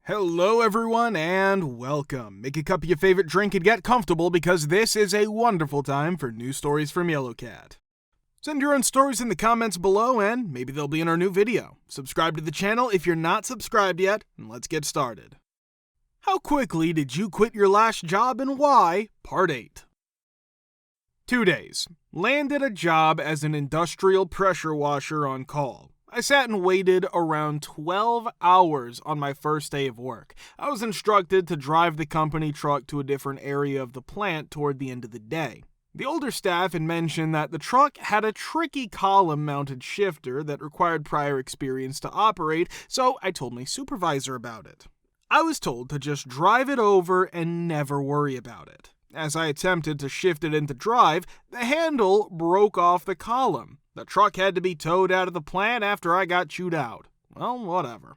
Hello everyone and welcome. Make a cup of your favorite drink and get comfortable because this is a wonderful time for news stories from Yellow Cat. Send your own stories in the comments below and maybe they'll be in our new video. Subscribe to the channel if you're not subscribed yet, and let's get started. How quickly did you quit your last job and why? Part 8. 2 days. Landed a job as an industrial pressure washer on call. I sat and waited around 12 hours on my first day of work. I was instructed to drive the company truck to a different area of the plant toward the end of the day. The older staff had mentioned that the truck had a tricky column-mounted shifter that required prior experience to operate, so I told my supervisor about it. I was told to just drive it over and never worry about it. As I attempted to shift it into drive, the handle broke off the column. The truck had to be towed out of the plant after I got chewed out. Well, whatever.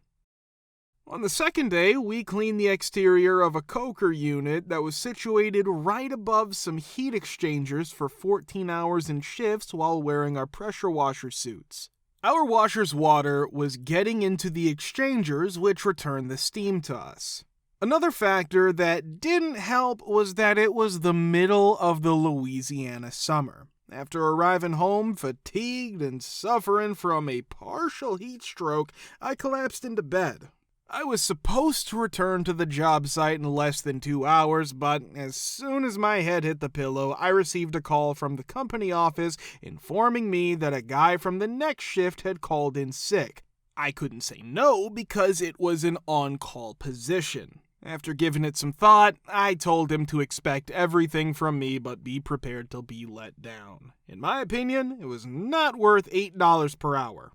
On the second day, we cleaned the exterior of a coker unit that was situated right above some heat exchangers for 14 hours in shifts while wearing our pressure washer suits. Our washer's water was getting into the exchangers, which returned the steam to us. Another factor that didn't help was that it was the middle of the Louisiana summer. After arriving home, fatigued and suffering from a partial heat stroke, I collapsed into bed. I was supposed to return to the job site in less than 2 hours, but as soon as my head hit the pillow, I received a call from the company office informing me that a guy from the next shift had called in sick. I couldn't say no because it was an on-call position. After giving it some thought, I told him to expect everything from me but be prepared to be let down. In my opinion, it was not worth $8 per hour.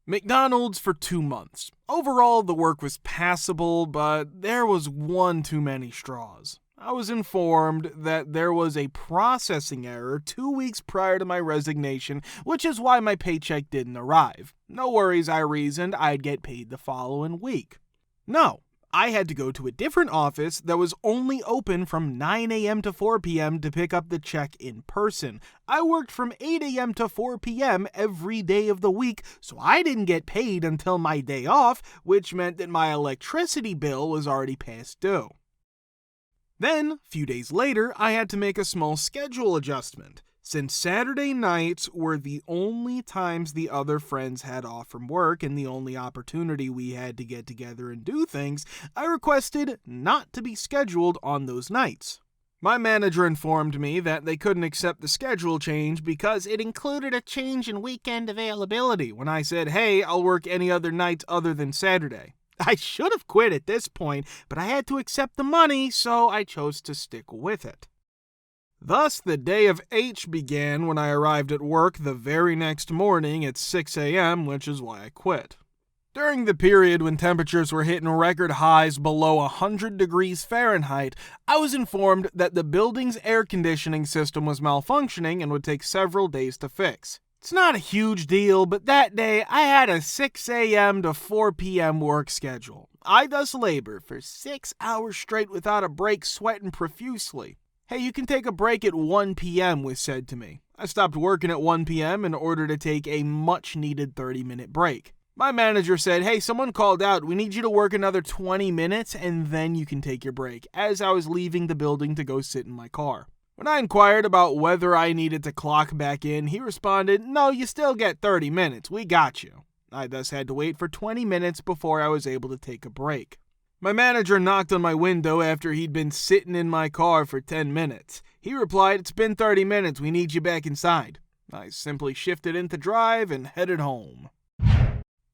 McDonald's for 2 months. Overall, the work was passable, but there was one too many straws. I was informed that there was a processing error 2 weeks prior to my resignation, which is why my paycheck didn't arrive. No worries, I reasoned, I'd get paid the following week. No. I had to go to a different office that was only open from 9 a.m. to 4 p.m. to pick up the check in person. I worked from 8 a.m. to 4 p.m. every day of the week, so I didn't get paid until my day off, which meant that my electricity bill was already past due. Then, a few days later, I had to make a small schedule adjustment. Since Saturday nights were the only times the other friends had off from work and the only opportunity we had to get together and do things, I requested not to be scheduled on those nights. My manager informed me that they couldn't accept the schedule change because it included a change in weekend availability when I said, hey, I'll work any other night other than Saturday. I should have quit at this point, but I had to accept the money, so I chose to stick with it. Thus, the day of H began when I arrived at work the very next morning at 6 a.m., which is why I quit. During the period when temperatures were hitting record highs below 100 degrees Fahrenheit, I was informed that the building's air conditioning system was malfunctioning and would take several days to fix. It's not a huge deal, but that day I had a 6 a.m. to 4 p.m. work schedule. I thus labored for 6 hours straight without a break, sweating profusely. Hey, you can take a break at 1 p.m., was said to me. I stopped working at 1 p.m. in order to take a much-needed 30-minute break. My manager said, hey, someone called out, we need you to work another 20 minutes and then you can take your break, as I was leaving the building to go sit in my car. When I inquired about whether I needed to clock back in, he responded, no, you still get 30 minutes, we got you. I thus had to wait for 20 minutes before I was able to take a break. My manager knocked on my window after he'd been sitting in my car for 10 minutes. He replied, it's been 30 minutes, we need you back inside. I simply shifted into drive and headed home.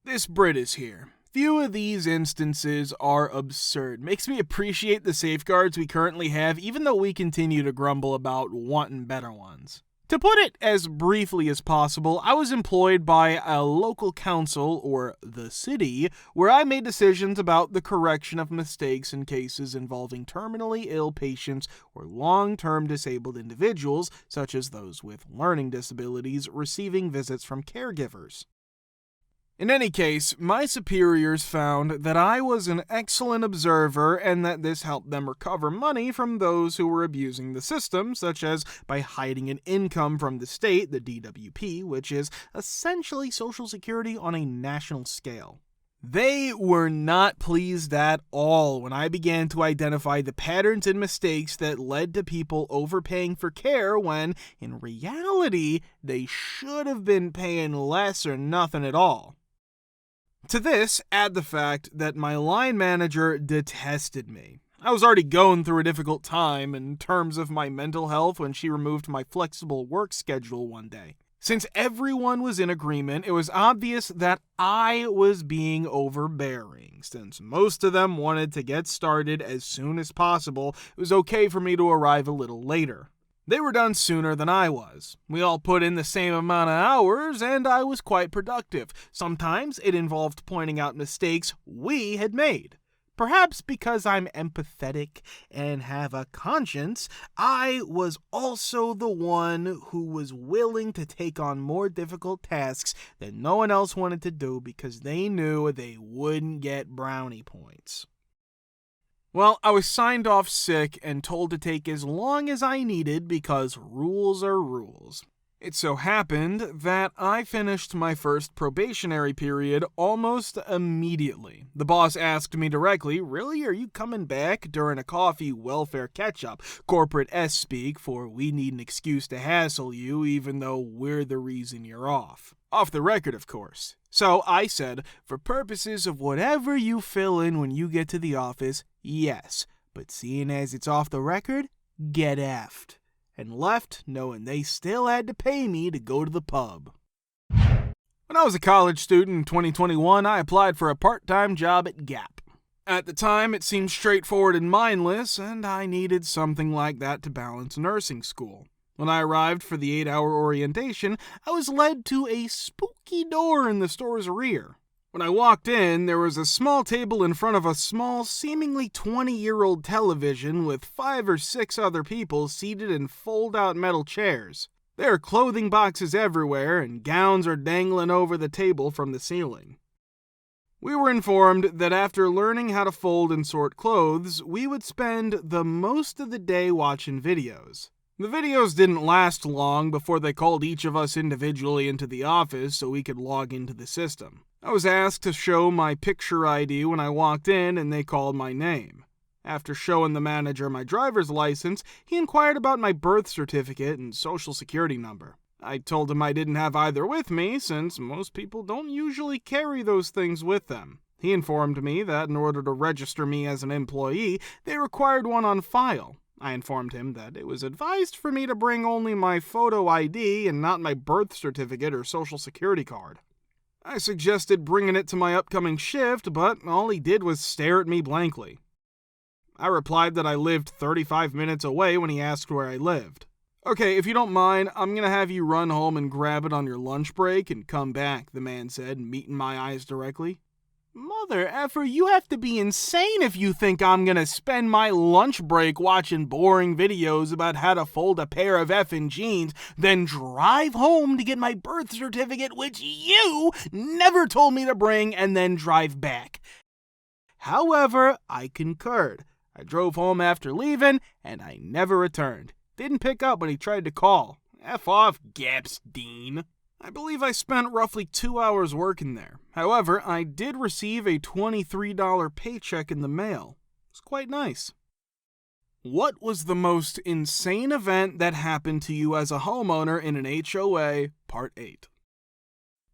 This Brit is here. Few of these instances are absurd. Makes me appreciate the safeguards we currently have, even though we continue to grumble about wanting better ones. To put it as briefly as possible, I was employed by a local council, or the city, where I made decisions about the correction of mistakes in cases involving terminally ill patients or long-term disabled individuals, such as those with learning disabilities, receiving visits from caregivers. In any case, my superiors found that I was an excellent observer and that this helped them recover money from those who were abusing the system, such as by hiding an income from the state, the DWP, which is essentially Social Security on a national scale. They were not pleased at all when I began to identify the patterns and mistakes that led to people overpaying for care when, in reality, they should have been paying less or nothing at all. To this, add the fact that my line manager detested me. I was already going through a difficult time in terms of my mental health when she removed my flexible work schedule one day. Since everyone was in agreement, it was obvious that I was being overbearing. Since most of them wanted to get started as soon as possible, it was okay for me to arrive a little later. They were done sooner than I was. We all put in the same amount of hours, and I was quite productive. Sometimes it involved pointing out mistakes we had made. Perhaps because I'm empathetic and have a conscience, I was also the one who was willing to take on more difficult tasks that no one else wanted to do because they knew they wouldn't get brownie points. Well, I was signed off sick and told to take as long as I needed because rules are rules. It so happened that I finished my first probationary period almost immediately. The boss asked me directly, "Really, are you coming back?" during a coffee welfare catch-up, corporate S-speak for we need an excuse to hassle you even though we're the reason you're off. Off the record, of course. So I said, for purposes of whatever you fill in when you get to the office, yes, but seeing as it's off the record, get effed. And left knowing they still had to pay me to go to the pub. When I was a college student in 2021, I applied for a part-time job at Gap. At the time, it seemed straightforward and mindless, and I needed something like that to balance nursing school. When I arrived for the 8-hour orientation, I was led to a spooky door in the store's rear. When I walked in, there was a small table in front of a small, seemingly 20-year-old television with 5 or 6 other people seated in fold-out metal chairs. There are clothing boxes everywhere, and gowns are dangling over the table from the ceiling. We were informed that after learning how to fold and sort clothes, we would spend the most of the day watching videos. The videos didn't last long before they called each of us individually into the office so we could log into the system. I was asked to show my picture ID when I walked in, and they called my name. After showing the manager my driver's license, he inquired about my birth certificate and social security number. I told him I didn't have either with me, since most people don't usually carry those things with them. He informed me that in order to register me as an employee, they required one on file. I informed him that it was advised for me to bring only my photo ID and not my birth certificate or social security card. I suggested bringing it to my upcoming shift, but all he did was stare at me blankly. I replied that I lived 35 minutes away when he asked where I lived. "Okay, if you don't mind, I'm gonna have you run home and grab it on your lunch break and come back," the man said, meeting my eyes directly. Mother effer, you have to be insane if you think I'm gonna spend my lunch break watching boring videos about how to fold a pair of effing jeans, then drive home to get my birth certificate, which you never told me to bring, and then drive back. However, I concurred. I drove home after leaving, and I never returned. Didn't pick up when he tried to call. F off, Gaps Dean. I believe I spent roughly 2 hours working there. However, I did receive a $23 paycheck in the mail. It's quite nice. What was the most insane event that happened to you as a homeowner in an HOA, Part 8?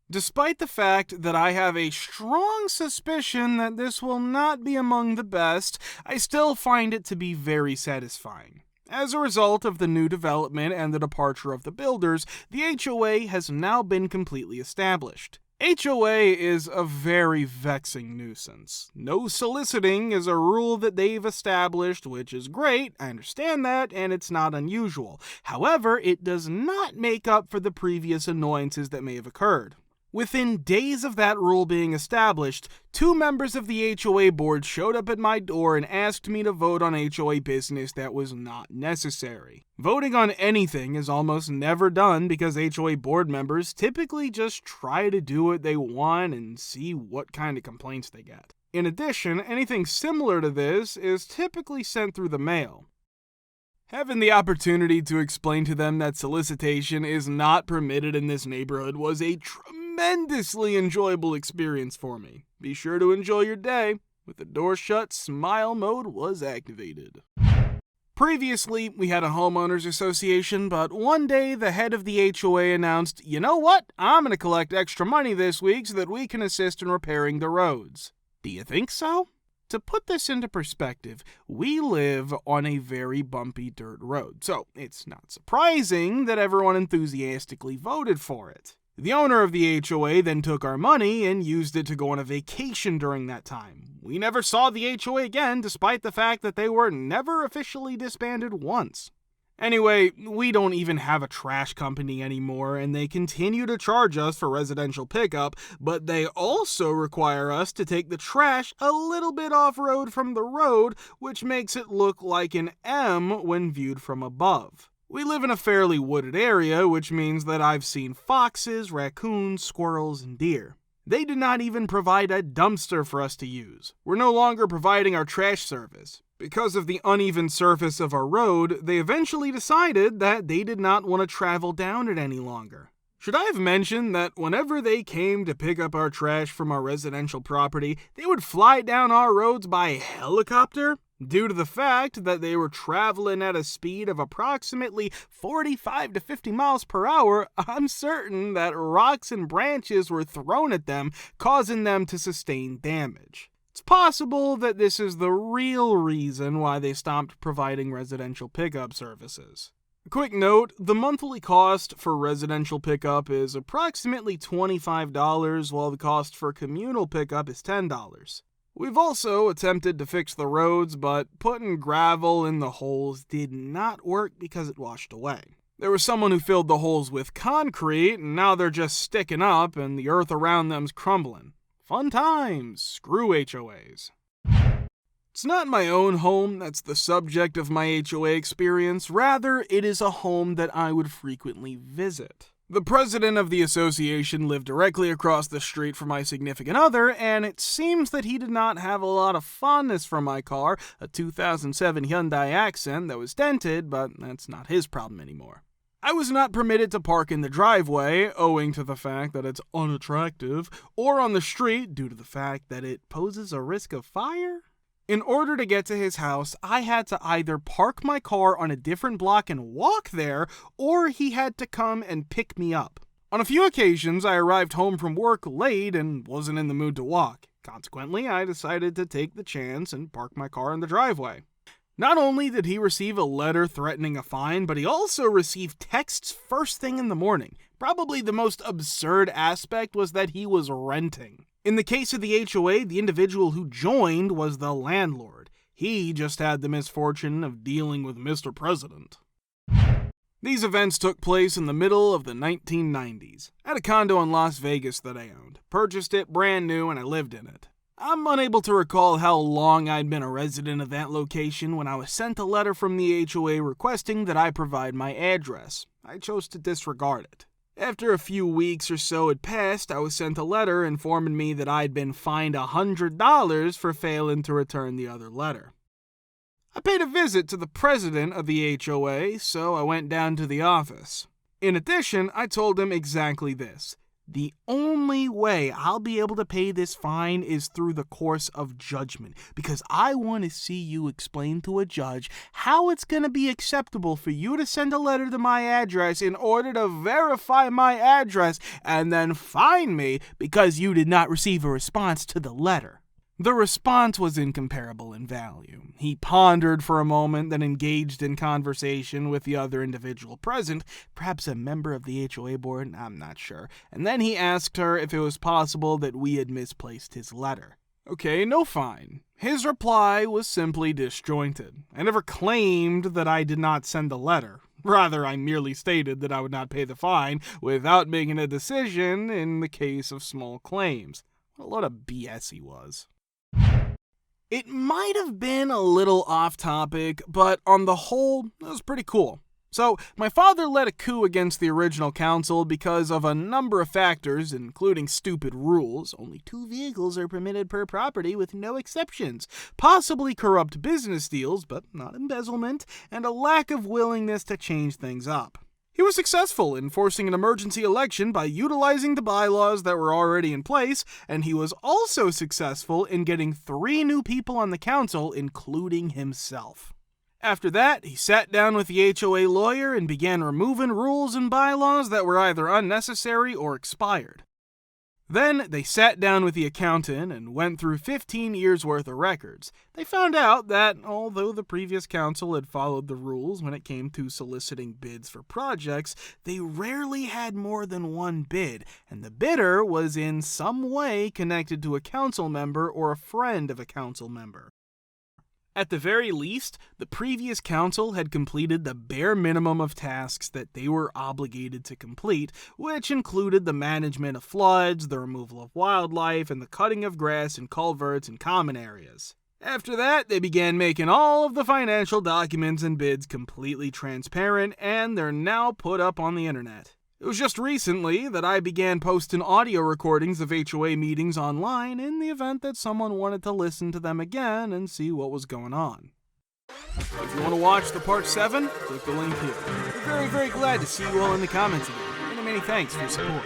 Despite the fact that I have a strong suspicion that this will not be among the best, I still find it to be very satisfying. As a result of the new development and the departure of the builders, the HOA has now been completely established. HOA is a very vexing nuisance. No soliciting is a rule that they've established, which is great, I understand that, and it's not unusual. However, it does not make up for the previous annoyances that may have occurred. Within days of that rule being established, 2 members of the HOA board showed up at my door and asked me to vote on HOA business that was not necessary. Voting on anything is almost never done because HOA board members typically just try to do what they want and see what kind of complaints they get. In addition, anything similar to this is typically sent through the mail. Having the opportunity to explain to them that solicitation is not permitted in this neighborhood was a tremendous tremendously enjoyable experience for me. Be sure to enjoy your day. With the door shut, smile mode was activated. Previously, we had a homeowners association, but one day the head of the HOA announced, "You know what? I'm going to collect extra money this week so that we can assist in repairing the roads." Do you think so? To put this into perspective, we live on a very bumpy dirt road, so it's not surprising that everyone enthusiastically voted for it. The owner of the HOA then took our money and used it to go on a vacation during that time. We never saw the HOA again, despite the fact that they were never officially disbanded once. Anyway, we don't even have a trash company anymore, and they continue to charge us for residential pickup, but they also require us to take the trash a little bit off-road from the road, which makes it look like an M when viewed from above. We live in a fairly wooded area, which means that I've seen foxes, raccoons, squirrels, and deer. They did not even provide a dumpster for us to use. We're no longer providing our trash service. Because of the uneven surface of our road, they eventually decided that they did not want to travel down it any longer. Should I have mentioned that whenever they came to pick up our trash from our residential property, they would fly down our roads by helicopter? Due to the fact that they were traveling at a speed of approximately 45 to 50 miles per hour, I'm certain that rocks and branches were thrown at them, causing them to sustain damage. It's possible that this is the real reason why they stopped providing residential pickup services. A quick note, the monthly cost for residential pickup is approximately $25, while the cost for communal pickup is $10. We've also attempted to fix the roads, but putting gravel in the holes did not work because it washed away. There was someone who filled the holes with concrete, and now they're just sticking up and the earth around them's crumbling. Fun times. Screw HOAs. It's not my own home that's the subject of my HOA experience. Rather, it is a home that I would frequently visit. The president of the association lived directly across the street from my significant other, and it seems that he did not have a lot of fondness for my car, a 2007 Hyundai Accent that was dented, but that's not his problem anymore. I was not permitted to park in the driveway, owing to the fact that it's unattractive, or on the street due to the fact that it poses a risk of fire. In order to get to his house, I had to either park my car on a different block and walk there, or he had to come and pick me up. On a few occasions, I arrived home from work late and wasn't in the mood to walk. Consequently, I decided to take the chance and park my car in the driveway. Not only did he receive a letter threatening a fine, but he also received texts first thing in the morning. Probably the most absurd aspect was that he was renting. In the case of the HOA, the individual who joined was the landlord. He just had the misfortune of dealing with Mr. President. These events took place in the middle of the 1990s. I had a condo in Las Vegas that I owned. Purchased it brand new and I lived in it. I'm unable to recall how long I'd been a resident of that location when I was sent a letter from the HOA requesting that I provide my address. I chose to disregard it. After a few weeks or so had passed, I was sent a letter informing me that I'd been fined $100 for failing to return the other letter. I paid a visit to the president of the HOA, so I went down to the office. In addition, I told him exactly this. The only way I'll be able to pay this fine is through the course of judgment, because I want to see you explain to a judge how it's going to be acceptable for you to send a letter to my address in order to verify my address and then fine me because you did not receive a response to the letter. The response was incomparable in value. He pondered for a moment, then engaged in conversation with the other individual present, perhaps a member of the HOA board, I'm not sure, and then he asked her if it was possible that we had misplaced his letter. Okay, no fine. His reply was simply disjointed. I never claimed that I did not send the letter. Rather, I merely stated that I would not pay the fine without making a decision in the case of small claims. What a load of BS he was. It might have been a little off topic, but on the whole, it was pretty cool. So, my father led a coup against the original council because of a number of factors, including stupid rules. Only 2 vehicles are permitted per property with no exceptions. Possibly corrupt business deals, but not embezzlement, and a lack of willingness to change things up. He He was successful in forcing an emergency election by utilizing the bylaws that were already in place, and he was also successful in getting 3 new people on the council, including himself. After that, he sat down with the HOA lawyer and began removing rules and bylaws that were either unnecessary or expired. Then they sat down with the accountant and went through 15 years' worth of records. They found out that, although the previous council had followed the rules when it came to soliciting bids for projects, they rarely had more than one bid, and the bidder was in some way connected to a council member or a friend of a council member. At the very least, the previous council had completed the bare minimum of tasks that they were obligated to complete, which included the management of floods, the removal of wildlife, and the cutting of grass in culverts and common areas. After that, they began making all of the financial documents and bids completely transparent, and they're now put up on the internet. It was just recently that I began posting audio recordings of HOA meetings online in the event that someone wanted to listen to them again and see what was going on. If you want to watch the part 7, click the link here. We're very, very glad to see you all in the comments again, and many thanks for your support.